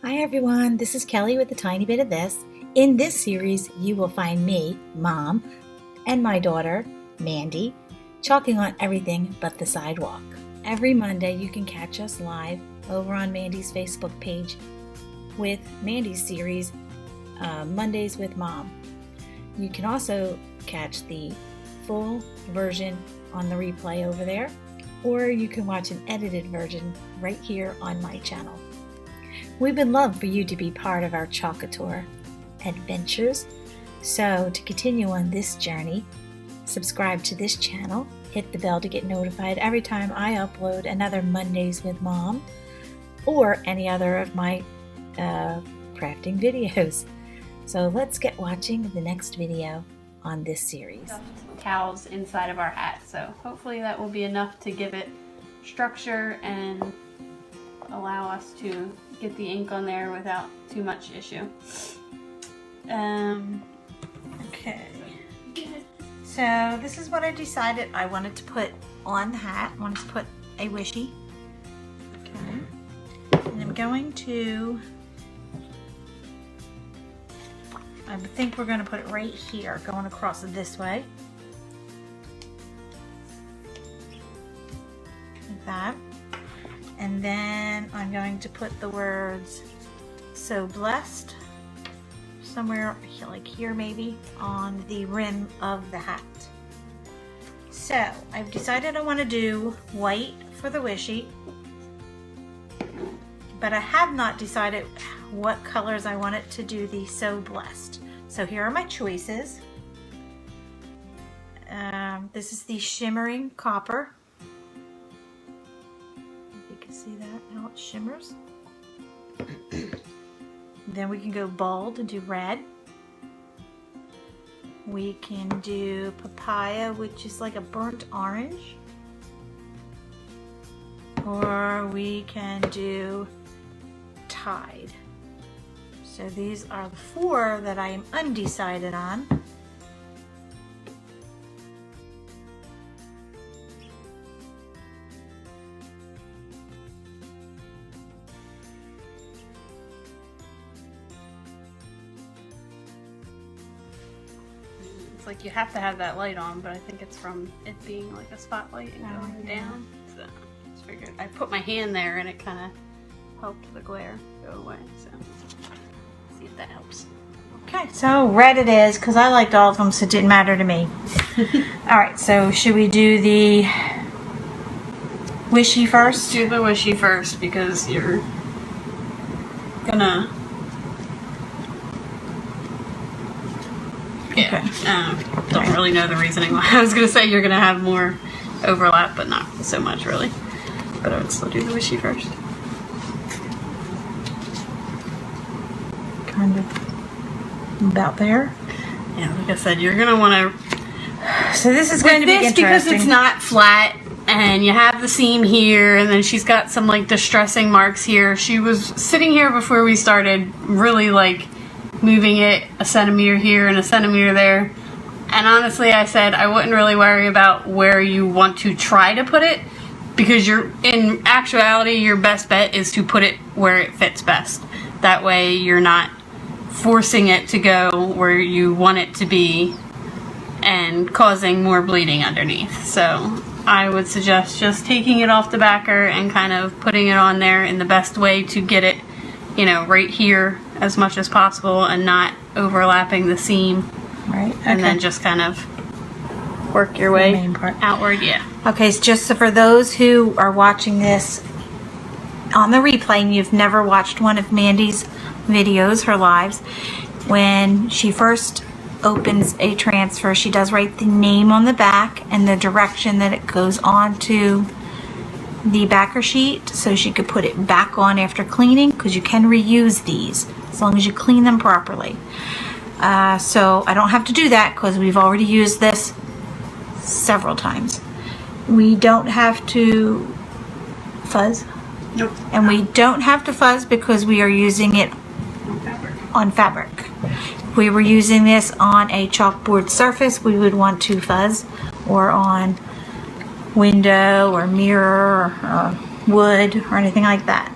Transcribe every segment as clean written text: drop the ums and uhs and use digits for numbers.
Hi everyone, this is Kelly with a tiny bit of this. In this series, you will find me, Mom, and my daughter, Mandy, chalking on everything but the sidewalk. Every Monday, you can catch us live over on Mandy's Facebook page with Mandy's series, Mondays with Mom. You can also catch the full version on the replay over there, or you can watch an edited version right here on my channel. We would love for you to be part of our Calk Couture adventures. So to continue on this journey, subscribe to this channel, hit the bell to get notified every time I upload another Mondays with Mom or any other of my crafting videos. So let's get watching the next video on this series. Cows inside of our hat, so hopefully that will be enough to give it structure and allow us to get the ink on there without too much issue. Okay, so this is what I decided I wanted to put on the hat. I wanted to put a wishy. Okay, and I'm going to, I think we're going to put it right here, going across it this way. Like that. And then I'm going to put the words "So Blessed" somewhere like here maybe on the rim of the hat. So I've decided I want to do white for the wishy, but I have not decided what colors I want it to do the "So Blessed." So here are my choices. This is the shimmering copper. See that, how it shimmers? Then we can go bold and do red. We can do papaya, which is like a burnt orange. Or we can do tide. So these are the four that I am undecided on. Like you have to have that light on, but I think it's from it being like a spotlight and going down. So I just figured I put my hand there and it kind of helped the glare go away. So let's see if that helps. Okay, so red it is because I liked all of them, so it didn't matter to me. All right, so should we do the wishy first? Do the wishy first because you're gonna. Yeah, okay. Don't really know the reasoning why. I was going to say you're going to have more overlap, but not so much really. But I would still do the wishy first. Kind of about there. Yeah, like I said, you're going to want to... So this is going to be interesting. Because it's not flat, and you have the seam here, and then she's got some like distressing marks here. She was sitting here before we started, really like moving it a centimeter here and a centimeter there, and honestly I said I wouldn't really worry about where you want to try to put it, because in actuality your best bet is to put it where it fits best. That way you're not forcing it to go where you want it to be and causing more bleeding underneath. So I would suggest just taking it off the backer and kind of putting it on there in the best way to get it, you know, right here as much as possible and not overlapping the seam. Right. Okay. And then just kind of work your way outward. Yeah. Okay, so just so for those who are watching this on the replay and you've never watched one of Mandy's videos, her lives, when she first opens a transfer, she does write the name on the back and the direction that it goes on to the backer sheet, so she could put it back on after cleaning, because you can reuse these as long as you clean them properly. So I don't have to do that because we've already used this several times. We don't have to fuzz. Nope. And we don't have to fuzz because we are using it on fabric. If we were using this on a chalkboard surface, we would want to fuzz, or on window or mirror or wood or anything like that.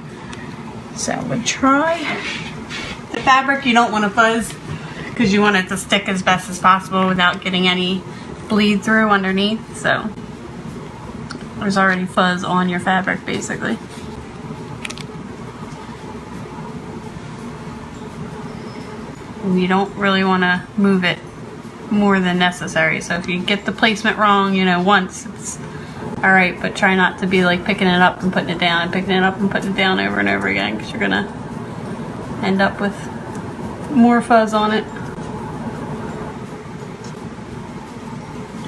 So I'm going to try. The fabric you don't want to fuzz because you want it to stick as best as possible without getting any bleed through underneath. So there's already fuzz on your fabric basically. And you don't really want to move it more than necessary. So if you get the placement wrong, you know, once, it's alright, but try not to be like picking it up and putting it down and picking it up and putting it down over and over again, because you're gonna end up with more fuzz on it.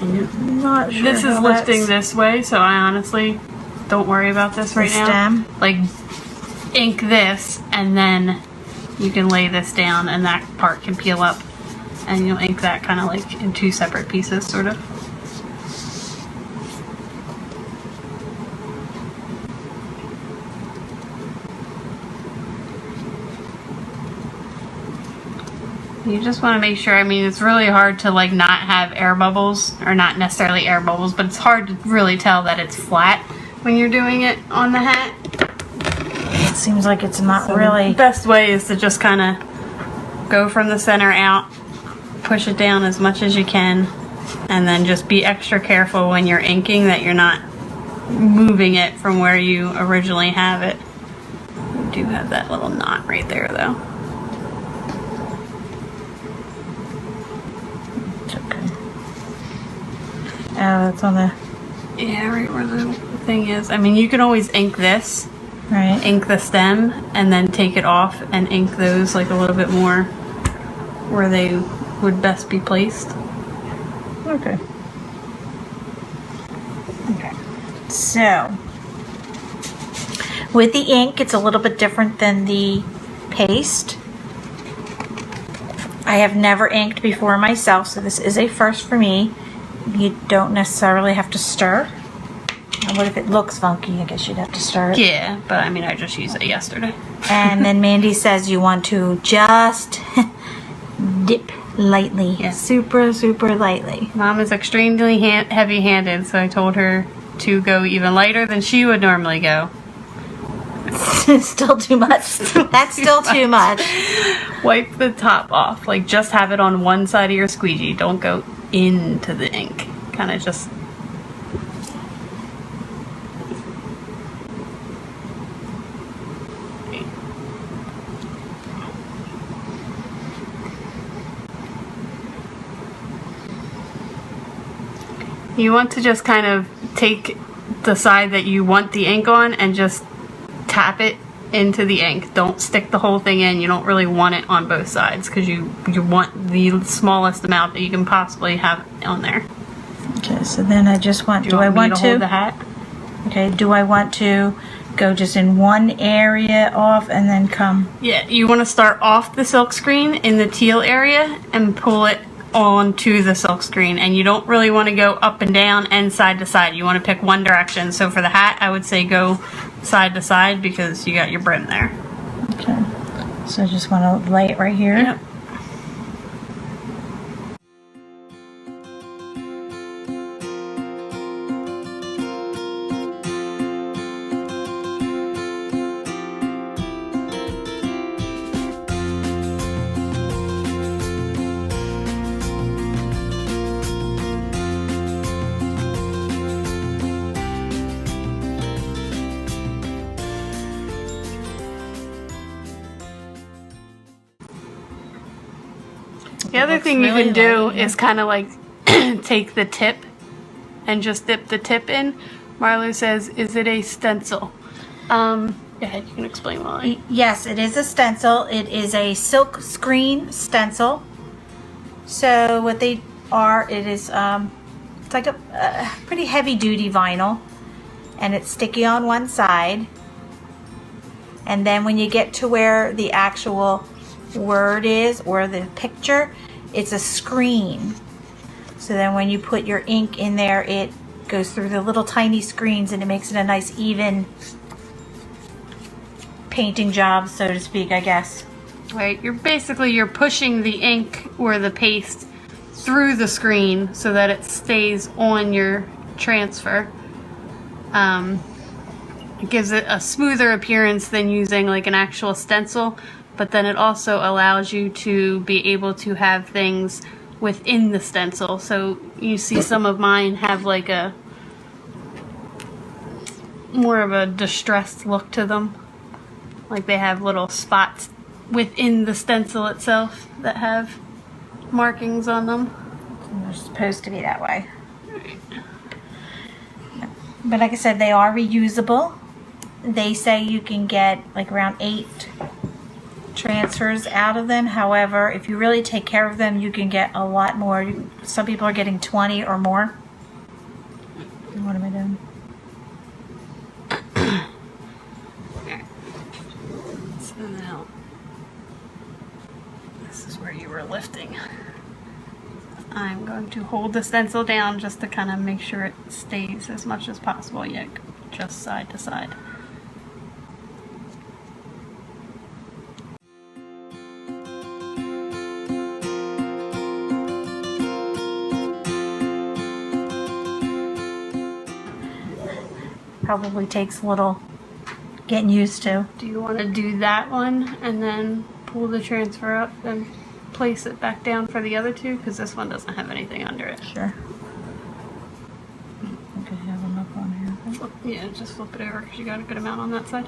I'm not sure. This is lifting this way, so I honestly don't worry about this right now. Stem. Like, ink this, and then you can lay this down, and that part can peel up, and you'll ink that kind of like in two separate pieces, sort of. You just want to make sure, I mean, it's really hard to like not have air bubbles, or not necessarily air bubbles, but it's hard to really tell that it's flat when you're doing it on the hat. It seems like it's not So really. the best way is to just kind of go from the center out, push it down as much as you can, and then just be extra careful when you're inking that you're not moving it from where you originally have it. You do have that little knot right there though. It's okay. Oh, it's on the. Yeah, right where the thing is. I mean, you can always ink this, Right. ink the stem, and then take it off and ink those like a little bit more where they would best be placed. Okay. Okay. So, with the ink, it's a little bit different than the paste. I have never inked before myself, so this is a first for me. You don't necessarily have to stir. And what if it looks funky? I guess you'd have to stir it. Yeah, but I mean, I just used it yesterday. And then Mandy says you want to just dip lightly. Yeah. Super, super lightly. Mom is extremely heavy-handed, so I told her to go even lighter than she would normally go. Still too much. That's still too much. Wipe the top off. Like, just have it on one side of your squeegee. Don't go into the ink. Kind of just... You want to just kind of take the side that you want the ink on and just tap it into the ink. Don't stick the whole thing in. You don't really want it on both sides because you want the smallest amount that you can possibly have on there. Okay, so then I just want, Do I want to hold the hat? Okay, do I want to go just in one area off and then come? Yeah, you want to start off the silk screen in the teal area and pull it onto the silk screen, and you don't really want to go up and down and side to side. You want to pick one direction. So for the hat, I would say go side to side because you got your brim there. Okay, so I just want to lay it right here. Yep. The other thing you can do is kind of like take the tip and just dip the tip in. Marlo says, is it a stencil? Go ahead, you can explain why. Yes, it is a stencil. It is a silk screen stencil. So what they are, it is it's like a pretty heavy duty vinyl, and it's sticky on one side. And then when you get to where the actual word is or the picture, it's a screen. So then when you put your ink in there, it goes through the little tiny screens and it makes it a nice even painting job, so to speak, I guess. Right, you're pushing the ink or the paste through the screen so that it stays on your transfer. It gives it a smoother appearance than using like an actual stencil, but then it also allows you to be able to have things within the stencil. So you see some of mine have like a more of a distressed look to them. Like they have little spots within the stencil itself that have markings on them. They're supposed to be that way. But like I said, they are reusable. They say you can get like around 8 transfers out of them. However, if you really take care of them, you can get a lot more. Some people are getting 20 or more. What am I doing? So now, this is where you were lifting. I'm going to hold the stencil down just to kind of make sure it stays as much as possible, yet just side to side. Probably takes a little getting used to. Do you want to do that one and then pull the transfer up and place it back down for the other two? Because this one doesn't have anything under it. Sure. Okay, have them up on here. Yeah, just flip it over because you got a good amount on that side.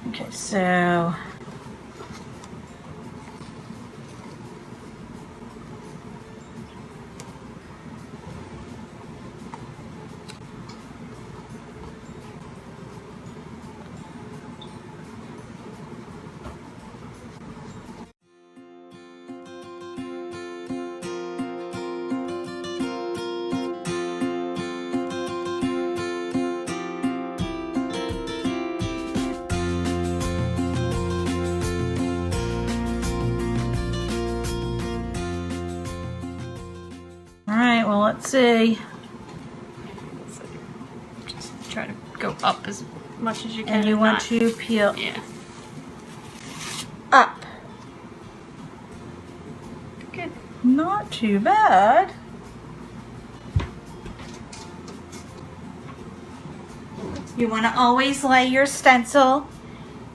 Okay, so alright, well let's see. Just try to go up as much as you can. And you want not- to peel Yeah. up. Good. Not too bad. You want to always lay your stencil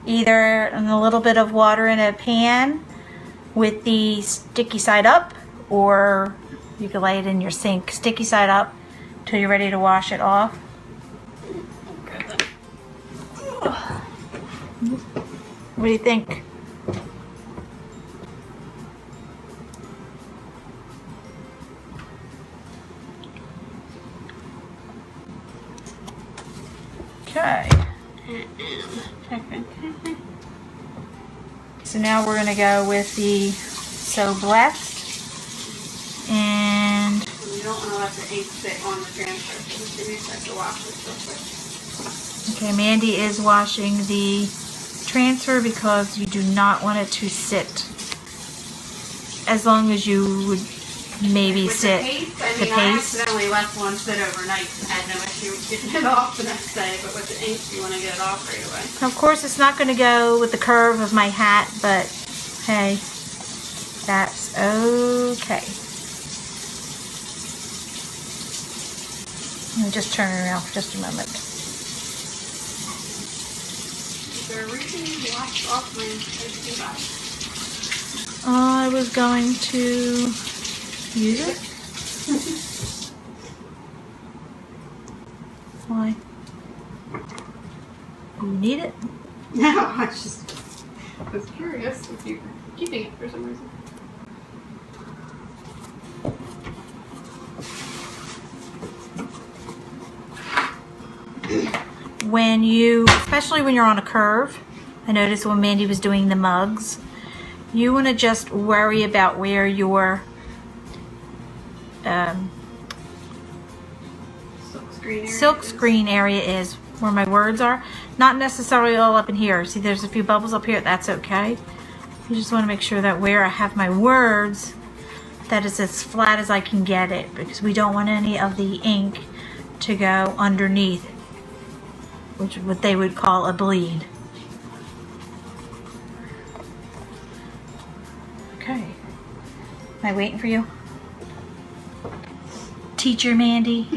either in a little bit of water in a pan with the sticky side up, or you can lay it in your sink sticky side up till you're ready to wash it off. What do you think? Okay. So now we're going to go with the So Blessed. And You don't want to let the ink sit on the transfer. Just give me a sec to wash this real quick. okay, Mandy is washing the transfer because you do not want it to sit as long as you would maybe With sit the paste, I the mean, I paste. accidentally left one sit overnight and had no issue getting it off the next day, but with the ink, you want to get it off right away. Of course, it's not going to go with the curve of my hat, but hey, that's okay. Let me just turn it around for just a moment. Is there a reason you washed off my pasty body? I was going to use it. Why? You need it? No, I just was curious if you were keeping it for some reason. When you, especially when you're on a curve, I noticed when Mandy was doing the mugs, you want to just worry about where your silk screen area is, where my words are. Not necessarily all up in here. See, there's a few bubbles up here. That's okay. You just want to make sure that where I have my words, that is as flat as I can get it, because we don't want any of the ink to go underneath, which is what they would call a bleed. Okay. Am I waiting for you? teacher, Mandy.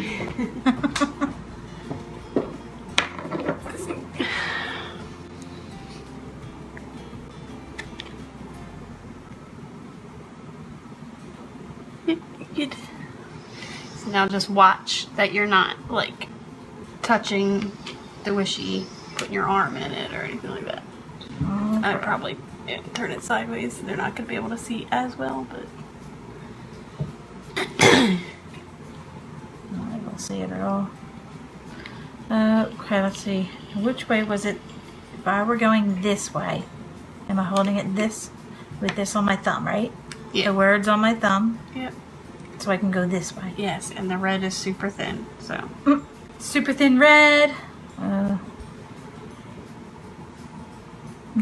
Good. So now just watch that you're not like touching the wishy, putting your arm in it or anything like that. I'd probably turn it sideways. They're not going to be able to see as well, but I don't see it at all. Okay, let's see. Which way was it? If I were going this way, am I holding it this with this on my thumb, right? Yeah. The word's on my thumb. Yep. So I can go this way. Yes, and the red is super thin, so. Super thin red.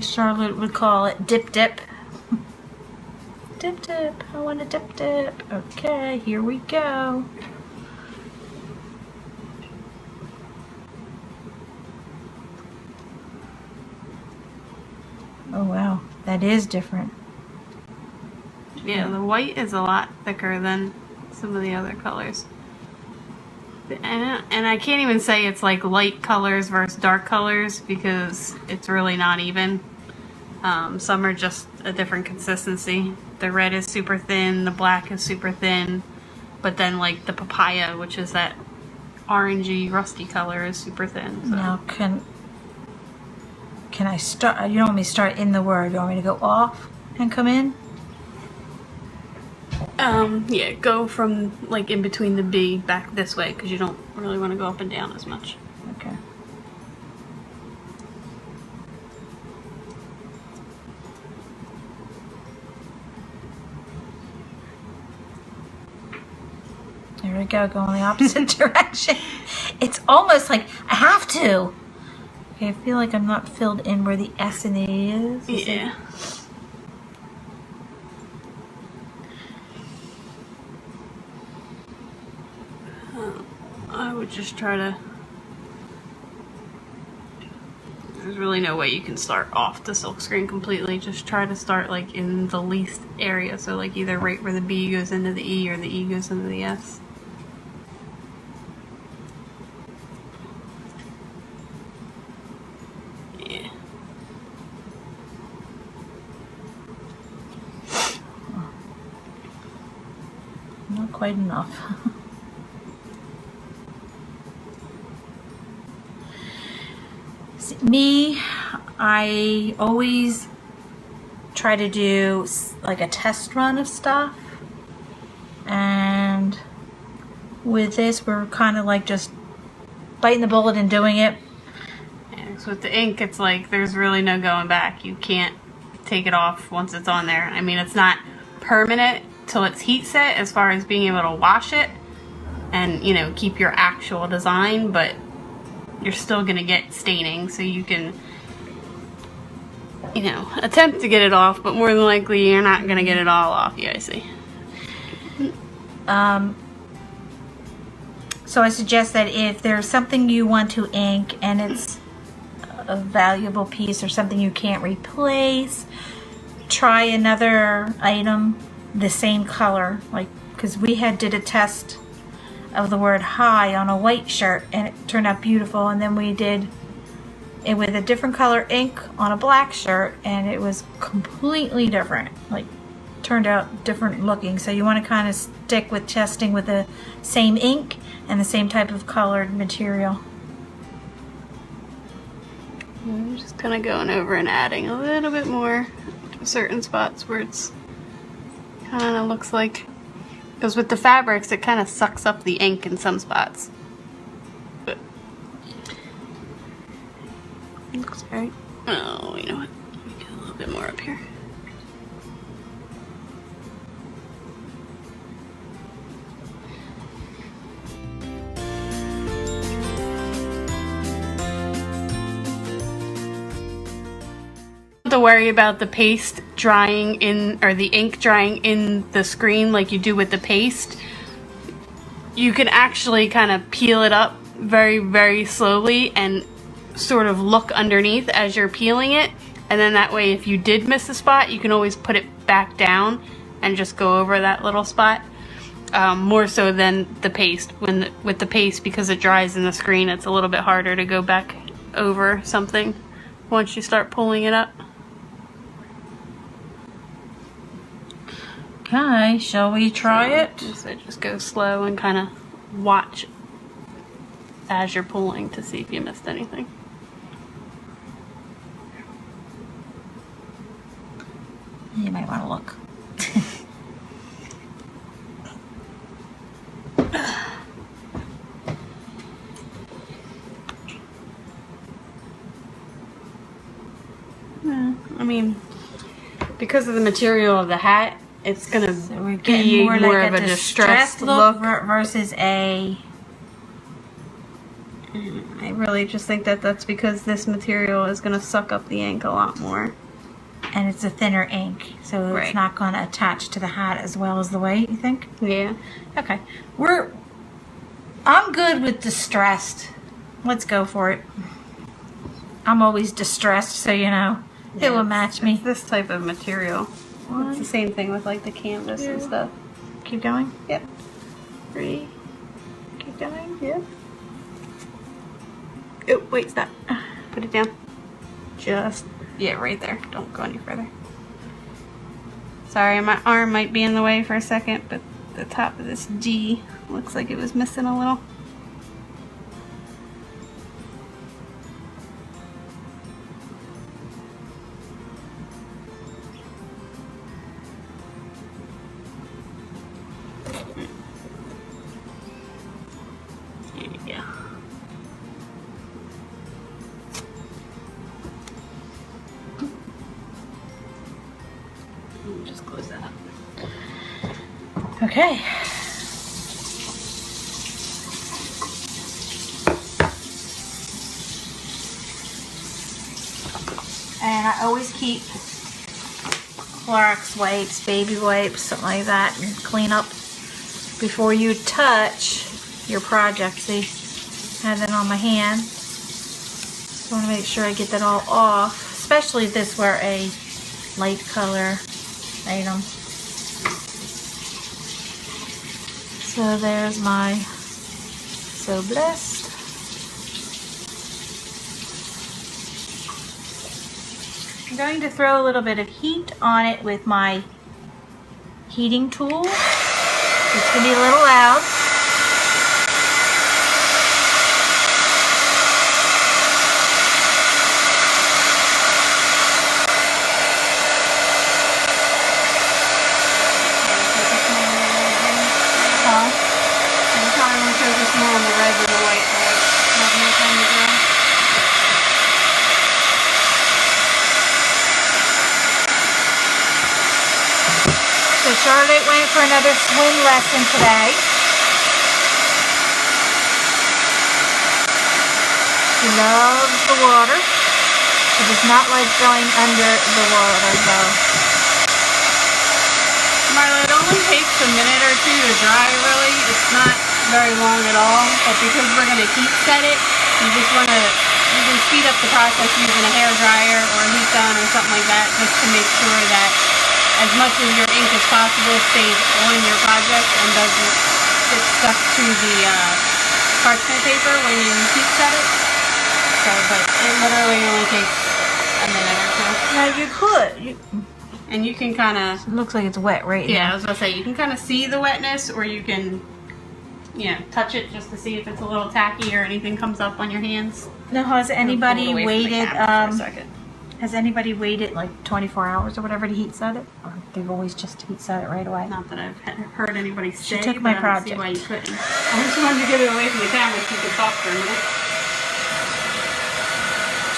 Charlotte would call it dip dip. Dip dip. I want a dip dip. Okay, here we go. Oh wow, that is different. Yeah, the white is a lot thicker than some of the other colors. And I can't even say it's like light colors versus dark colors because it's really not even. Some are just a different consistency. The red is super thin, the black is super thin, but then like the papaya, which is that orangey, rusty color, is super thin. So. Now can I start? You don't want me to start in the word. You want me to go off and come in? Yeah, go from like in between the B back this way because you don't really want to go up and down as much. Okay. There we go, go in the opposite direction. It's almost like I have to. Okay, I feel like I'm not filled in where the S and the E is. Yeah. I would just try to. There's really no way you can start off the silk screen completely. Just try to start like in the least area. So like either right where the B goes into the E or the E goes into the S. Yeah. Not quite enough. Me, I always try to do like a test run of stuff, and with this we're kind of like just biting the bullet and doing it. Yeah, so with the ink it's like there's really no going back. You can't take it off once it's on there. I mean, it's not permanent till it's heat set as far as being able to wash it and, you know, keep your actual design, but you're still gonna get staining, so you can, you know, attempt to get it off, but more than likely you're not gonna get it all off, you guys see. So I suggest that if there's something you want to ink and it's a valuable piece or something you can't replace, try another item the same color, like, because we did a test of the word high on a white shirt and it turned out beautiful, and then we did it with a different color ink on a black shirt and it was completely different, like turned out different looking. So you want to kind of stick with testing with the same ink and the same type of colored material. I'm just kind of going over and adding a little bit more to certain spots where it's kind of looks like, because with the fabrics it kind of sucks up the ink in some spots. But it looks great. Oh, you know what? Let me get a little bit more up here. To worry about the paste drying in, or the ink drying in the screen like you do with the paste. You can actually kind of peel it up very, very slowly and sort of look underneath as you're peeling it, and then that way if you did miss a spot you can always put it back down and just go over that little spot. more so than the paste. With the paste, because it dries in the screen, it's a little bit harder to go back over something once you start pulling it up. Okay, shall we try it? So just go slow and kind of watch as you're pulling to see if you missed anything. You might want to look. I mean, because of the material of the hat, it's gonna We're be getting more like of a distressed look. versus a... I really just think that that's because this material is gonna suck up the ink a lot more. And it's a thinner ink, so it's not going to attach to the hat as well as the weight, you think? Yeah. Okay. I'm good with distressed. Let's go for it. I'm always distressed, so you know, it will match me. It's this type of material. It's the same thing with like the canvas and stuff. Keep going? Yep. 3. Keep going. Yep. Oh, wait, stop. Put it down. Just, yeah, right there. Don't go any further. Sorry, my arm might be in the way for a second, but the top of this G looks like it was missing a little. There you go. Just close that up. Okay. And I always keep Clorox wipes, baby wipes, something like that, and clean up before you touch your project. See, I have that on my hand. I want to make sure I get that all off, especially if this were a light color item. So there's my So Blessed. I'm going to throw a little bit of heat on it with my heating tool. It's going to be a little loud. Charlotte went for another swim lesson today. She loves the water. She does not like going under the water though. Marla, it only takes a minute or two to dry really. It's not very long at all, but because we're going to heat set it, you can speed up the process using a hair dryer or a heat gun or something like that, just to make sure that as much of your ink as possible stays on your project and doesn't get stuck to the parchment paper when you heat set it. So, but it literally only takes a minute or two. Now you could. And you can kind of... It looks like it's wet right now. Yeah, I was going to say, you can kind of see the wetness, or you can, touch it just to see if it's a little tacky or anything comes up on your hands. Now, has anybody waited... for a second. Has anybody waited like 24 hours or whatever to heat set it? Or they've always just heat set it right away? Not that I've heard anybody say, she took my project. I don't see why you couldn't. I just wanted to get it away from the camera so you could talk for a minute.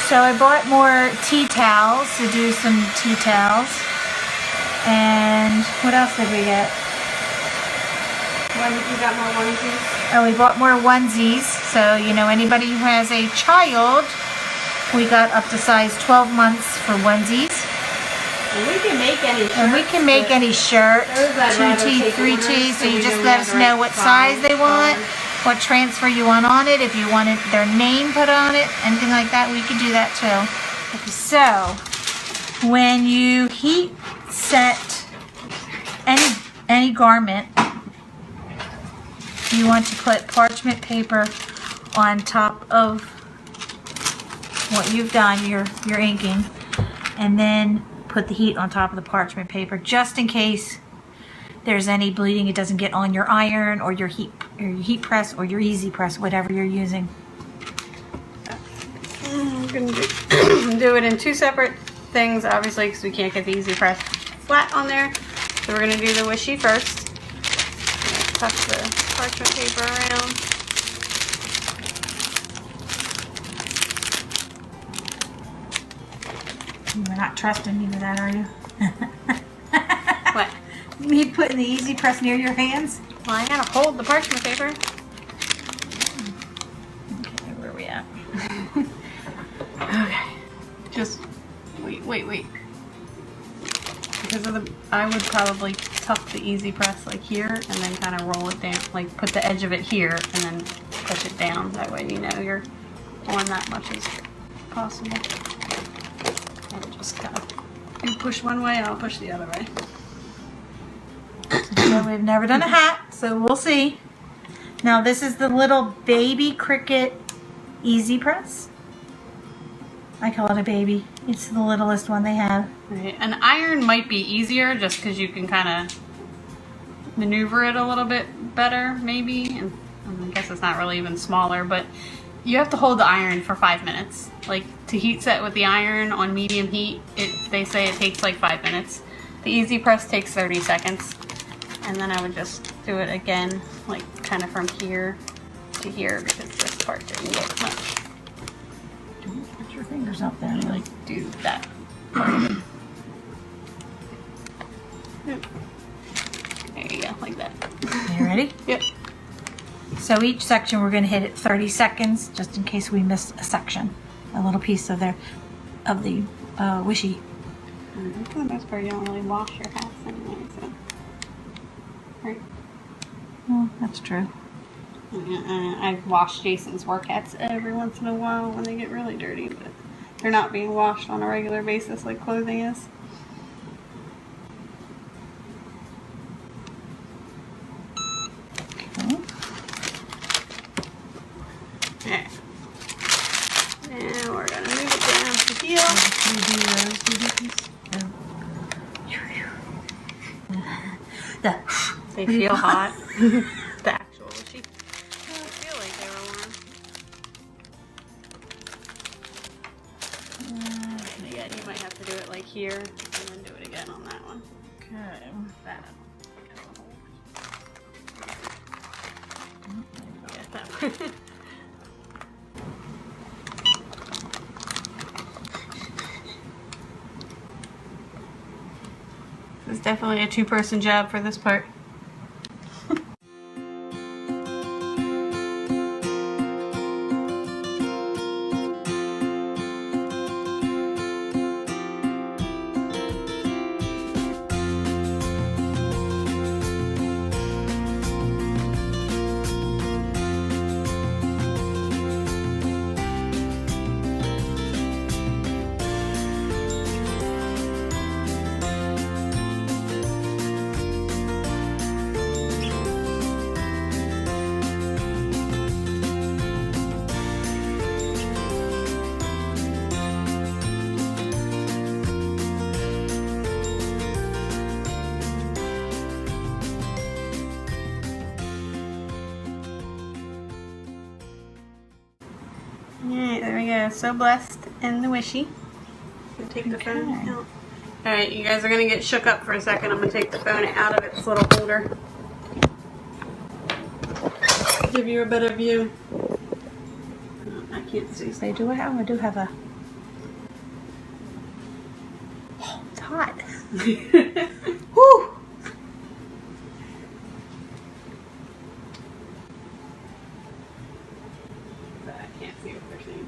So I bought more tea towels to do some tea towels. And what else did we get? You got more onesies? Oh, we bought more onesies. So, anybody who has a child... We got up to size 12 months for onesies. And we can make any shirt. And we can make any shirt. 2T, 3T. So you just let us know what size they want, what transfer you want on it, if you wanted their name put on it, anything like that, we could do that too. So, when you heat set any garment, you want to put parchment paper on top of what you've done, your inking, and then put the heat on top of the parchment paper just in case there's any bleeding. It doesn't get on your iron or your heat press or your easy press, whatever you're using. I'm going to do it in two separate things, obviously, because we can't get the easy press flat on there. So we're going to do the wishy first. Tuck the parchment paper around. You're not trusting me with that, are you? What? Me putting the easy press near your hands? Well, I gotta hold the parchment paper. Okay, where are we at? Okay. Just wait. Because of I would probably tuck the easy press like here and then kind of roll it down, like put the edge of it here and then push it down. That way you know you're on that much as possible. And just kind of, you push one way, I'll push the other way. So we've never done a hat, so we'll see. Now this is the little baby Cricut easy press. I call it a baby. It's the littlest one they have. Right. An iron might be easier just because you can kind of maneuver it a little bit better, maybe. And I guess it's not really even smaller, but you have to hold the iron for 5 minutes. Like to heat set with the iron on medium heat, they say it takes like 5 minutes. The easy press takes 30 seconds. And then I would just do it again, like kind of from here to here because this part didn't get much. Put your fingers up there. Like do that part of it. Yep. There you go, like that. You ready? Yep. So each section we're going to hit it 30 seconds, just in case we miss a section, a little piece of the wishy. For the most part, you don't really wash your hats anyway, so. Right. Oh, that's true. I wash Jason's work hats every once in a while when they get really dirty, but they're not being washed on a regular basis like clothing is. Okay. Alright. Now we're gonna move it down to heel. They feel hot. The actual wishy. I feel like they were warm. Again, you might have to do it like here and then do it again on that one. Okay. That. Yeah, that one. It's definitely a two-person job for this part. Alright, there we go. So blessed and the wishy. I'll take the phone out. Alright, you guys are going to get shook up for a second. I'm going to take the phone out of its little holder. Give you a better view. I can't see. I do have a... Oh, it's hot. Whew! But I can't see what they're saying.